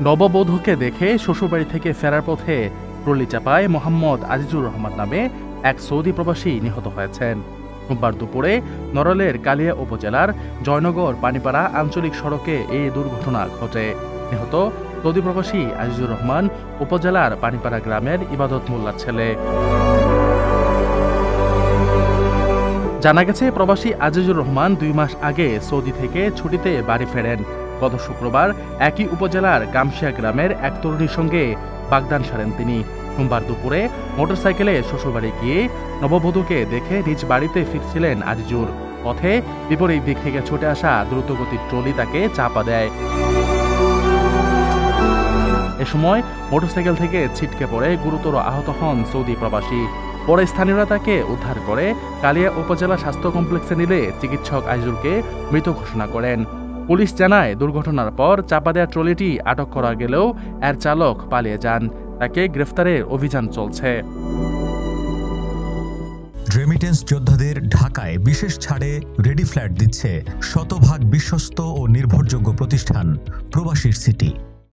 নববধূকে দেখে শ্বশুরবাড়ি থেকে ফেরার পথে ট্রলি চাপায় মোহাম্মদ আজিজুর রহমান নামে এক সৌদি প্রবাসী নিহত হয়েছেন। সোমবার দুপুরে নড়াইলের কালিয়া উপজেলার জয়নগর পানিপাড়া আঞ্চলিক সড়কে এই দুর্ঘটনা ঘটে। নিহত সৌদি প্রবাসী আজিজুর রহমান উপজেলার পানিপাড়া গ্রামের ইবাদত মোল্লার ছেলে। জানা গেছে, প্রবাসী আজিজুর রহমান 2 মাস আগে সৌদি থেকে ছুটিতে বাড়ি ফেরেন। গত শুক্রবার একই উপজেলার গামশিয়া গ্রামের এক তরুণীর সঙ্গে বাগদান সারেন তিনি। সোমবার দুপুরে মোটরসাইকেলে শ্বশুরবাড়ি গিয়ে নববধূকে দেখে নিজ বাড়িতে ফিরছিলেন আজিজুর। পথে বিপরীত দিক থেকে ছুটে আসা দ্রুতগতির ট্রলি তাকে চাপা দেয়। এ সময় মোটরসাইকেল থেকে ছিটকে পড়ে গুরুতর আহত হন সৌদি প্রবাসী। পরে স্থানীয়রা তাকে উদ্ধার করে কালিয়া উপজেলা স্বাস্থ্য কমপ্লেক্সে নিলে চিকিৎসক আজিজুরকে মৃত ঘোষণা করেন। পুলিশ জানায়, দুর্ঘটনার পর চাপা দেওয়া ট্রলিটি আটক করা গেলেও এর চালক পালিয়ে যান। তাকে গ্রেফতারের অভিযান চলছে। রেমিটেন্স যোদ্ধাদের ঢাকায় বিশেষ ছাড়ে রেডি ফ্ল্যাট দিচ্ছে শতভাগ বিশ্বস্ত ও নির্ভরযোগ্য প্রতিষ্ঠান প্রবাসীর সিটি।